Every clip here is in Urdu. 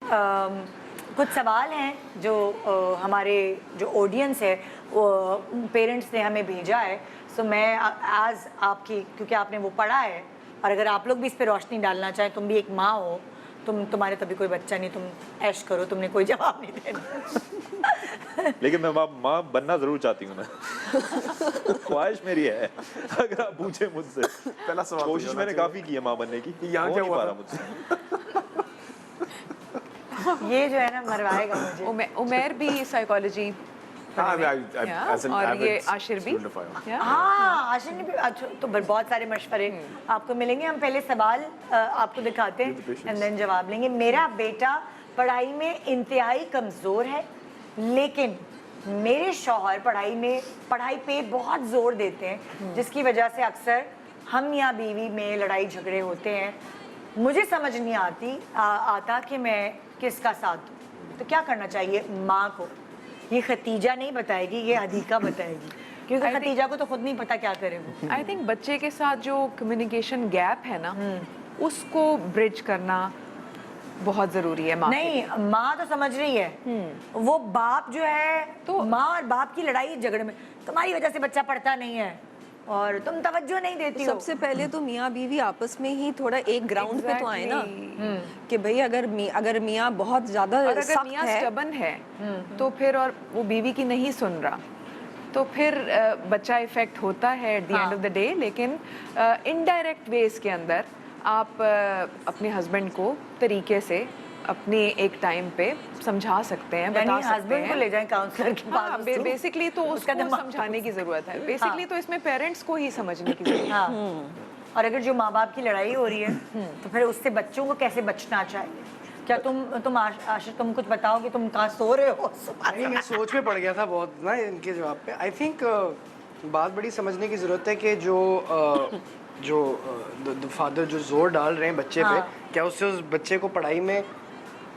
کچھ سوال ہیں جو ہمارے جو آڈینس ہے وہ پیرنٹس نے ہمیں بھیجا ہے. سو میں آج آپ کی, کیونکہ آپ نے وہ پڑھا ہے, اور اگر آپ لوگ بھی اس پہ روشنی ڈالنا چاہیں, تم بھی ایک ماں ہو, تمہارے تبھی کوئی بچہ نہیں, تم عیش کرو, تم نے کوئی جواب نہیں دینا. لیکن میں ماں بننا ضرور چاہتی ہوں نا, خواہش میری ہے. اگر آپ پوچھیں مجھ سے, پہلا سوال کوشش میں نے کافی کی ہے ماں بننے کی, یہاں کیا ہوا تھا مجھ سے. یہ جو ہے نا مروائے گا مجھے. عمیر بھی سائیکالوجی اور یہ عاشر بھی. ہاں عاشر نے بھی, تو بہت سارے مشورے آپ کو ملیں گے. ہم پہلے سوال آپ کو دکھاتے ہیں اینڈ دین جواب لیں گے. میرا بیٹا پڑھائی میں انتہائی کمزور ہے, لیکن میرے شوہر پڑھائی پہ بہت زور دیتے ہیں, جس کی وجہ سے اکثر ہم یا بیوی میں لڑائی جھگڑے ہوتے ہیں. مجھے سمجھ نہیں آتا کہ میں کس کا ساتھ دوں. تو کیا کرنا چاہیے ماں کو؟ یہ ختیجہ نہیں بتائے گی, یہ حدیقہ بتائے گی, کیونکہ ختیجہ کو تو خود نہیں پتا کیا کرے وہ. آئی تھنک بچے کے ساتھ جو کمیونیکیشن گیپ ہے نا, اس کو برج کرنا بہت ضروری ہے. نہیں, ماں تو سمجھ رہی ہے, وہ باپ جو ہے, تو ماں اور باپ کی لڑائی جھگڑے میں تمہاری وجہ سے بچہ پڑھتا نہیں ہے اور تم توجہ نہیں دیتی ہو. سب سے پہلے تو میاں بیوی آپس میں ہی تھوڑا ایک گراؤنڈ پہ تو آئے نا, کہ بھئی اگر میاں بہت زیادہ سخت ہے, اسٹبن ہے, تو پھر اور وہ بیوی کی نہیں سن رہا, تو پھر بچہ افیکٹ ہوتا ہے at the end of the day. لیکن انڈائریکٹ ویز کے اندر آپ اپنے ہسبینڈ کو طریقے سے اپنے ایک ٹائم پہ سمجھا سکتے ہیں, بتا سکتے ہیں. کو لے جائیں کاؤنسلر کے پاس. بیسکلی تو اس کو سمجھانے کی ضرورت ہے. بیسکلی تو اس میں پیرنٹس کو ہی سمجھنے کی ضرورت ہے. اور اگر جو ماں باپ کی لڑائی ہو رہی ہے تو پھر اس سے بچوں کو کیسے بچنا چاہیے؟ کیا تم عاشر تم کچھ بتاؤ کہ تم کہاں سو رہے ہو؟ نہیں, میں سوچ میں پڑ گیا تھا بہت نا ان کے جواب پہ. آئی تھنک بات بڑی سمجھنے کی ضرورت ہے کہ جو فادر جو زور ڈال رہے ہیں بچے پہ, کیا اس سے اس بچے کو پڑھائی میں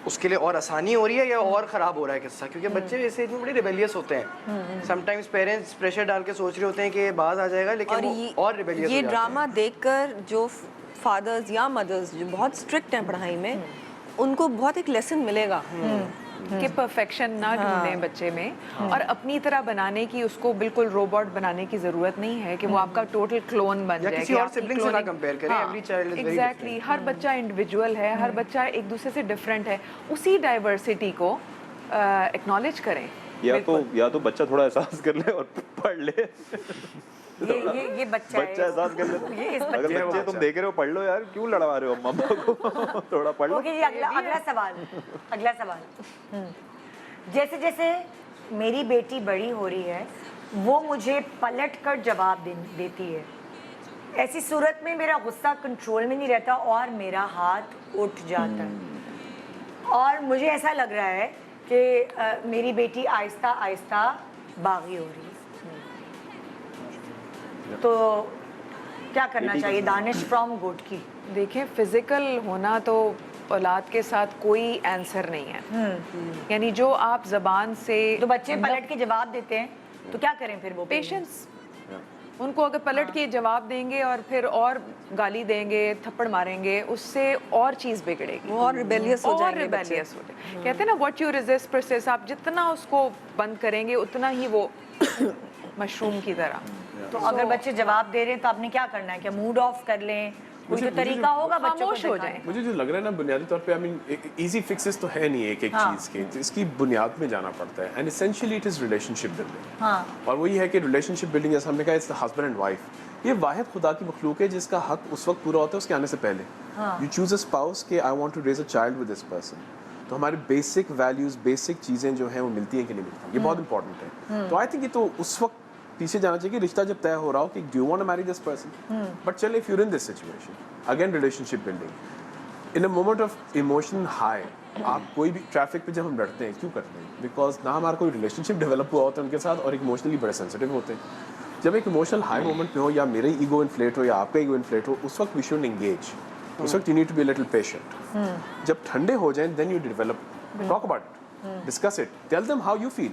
اس کے لیے اور آسانی ہو رہی ہے یا اور خراب ہو رہا ہے قصہ؟ کیونکہ بچے ایسے اتنے بڑے ریبیلیس ہوتے ہیں, سم ٹائمز پیرنٹس پریشر ڈال کے سوچ رہے ہوتے ہیں کہ باز آ جائے گا, لیکن اور ریبیلیس ہو جاتے ہیں. یہ ڈرامہ دیکھ کر جو فادرز یا مدرز جو بہت اسٹرکٹ ہیں پڑھائی میں, ان کو بہت ایک لیسن ملے گا کہ پرفیکشن نہ ڈھونڈیں بچے میں, اور اپنی طرح بنانے کی, اس کو بالکل روبوٹ بنانے کی ضرورت نہیں ہے کہ وہ آپ کا ٹوٹل کلون بن جائے. کسی اور سبلنگ سے نہ کمپیئر کریں, every child is very different. Exactly, ہر بچہ انڈیویجول ہے, ہر بچہ ایک دوسرے سے ڈفرینٹ ہے. اسی ڈائیورسٹی کو ایکنالج کریں. یا تو بچہ تھوڑا احساس کر لے اور پڑھ لے. یہ بچہ احساس کر لے. اگر بچے تم دیکھ رہے ہو, پڑھ لو یار, کیوں لڑوا رہے ہو ماما کو, تھوڑا پڑھ لو. اگلا سوال. جیسے جیسے میری بیٹی بڑی ہو رہی ہے, وہ مجھے پلٹ کر جواب دیتی ہے. ایسی صورت میں میرا غصہ کنٹرول میں نہیں رہتا اور میرا ہاتھ اٹھ جاتا ہے, اور مجھے ایسا لگ رہا ہے کہ میری بیٹی آہستہ آہستہ باغی ہو رہی ہے. تو کیا کرنا چاہیے؟ دانش فرام گوٹ کی. دیکھیں, فزیکل ہونا تو اولاد کے ساتھ کوئی آنسر نہیں ہے. یعنی جو آپ زبان سے, تو بچے پلٹ کے جواب دیتے ہیں تو کیا کریں پھر؟ وہ پیشنس. ان کو اگر پلٹ کے جواب دیں گے اور پھر اور گالی دیں گے, تھپڑ ماریں گے, اس سے اور چیز بگڑے گی, اور ریبیلیس ہو جائیں گے. ریبیلیس ہو جائے. کہتے ہیں نا واٹ یو ریزسٹ پرسس. آپ جتنا اس کو بند کریں گے اتنا ہی وہ مشروم کی طرح. تو اگر بچے جواب دے رہے ہیں تو آپ نے کیا کرنا ہے؟ کہ موڈ آف کر لیں؟ کوئی تو طریقہ ہوگا بچوں کو ہو جائیں. مجھے جو لگ رہا ہے نا بنیادی طور پہ, ایزی فکسز تو ہے نہیں ایک چیز کے, اس کی بنیاد میں جانا پڑتا ہے. And essentially it is relation ship building. اور وہی ہے کہ ریلیشن شپ بلڈنگ, جیسے ہم نے کہا, اٹس ہسبینڈ اینڈ وائف. یہ واحد خدا کی مخلوق ہے جس کا حق اس وقت پورا ہوتا ہے اس کے آنے سے پہلے. یو چوز اے اسپاؤس کہ I want to raise a child with this person. تو ہمارے بیسک ویلیوز, بیسک چیزیں جو ہیں وہ ملتی ہیں کہ نہیں ملتی, یہ بہت امپورٹنٹ ہے. تو آئی تھنک یہ تو اس وقت پیچھے جانا چاہیے کہ رشتہ جب طے ہو رہا ہو کہ do you want to marry this person. But child if you are in this situation, again relationship building in a moment of emotional high. آپ کوئی بھی ٹریفک پہ جب ہم لڑتے ہیں, کیوں کرتے ہیں؟ بیکاز نہ ہمارا کوئی ریلیشن شپ ڈیولپ ہوا ہوتا ہے ان کے ساتھ, اور ایک ایموشنلی بڑے سینسٹیو ہوتے ہیں. جب ایک ایموشنل ہائی مومنٹ میں ہو, یا میرا ایگو انفلیٹ ہو یا آپ کا ایگو انفلیٹ ہو, اس وقت وی شوڈ انگیج. اس وقت you need to be little patient. جب ٹھنڈے ہو جائیں then you develop, talk about it, discuss it, tell them how you feel.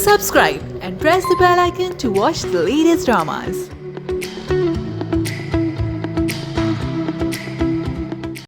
Subscribe and press the bell icon to watch the latest dramas.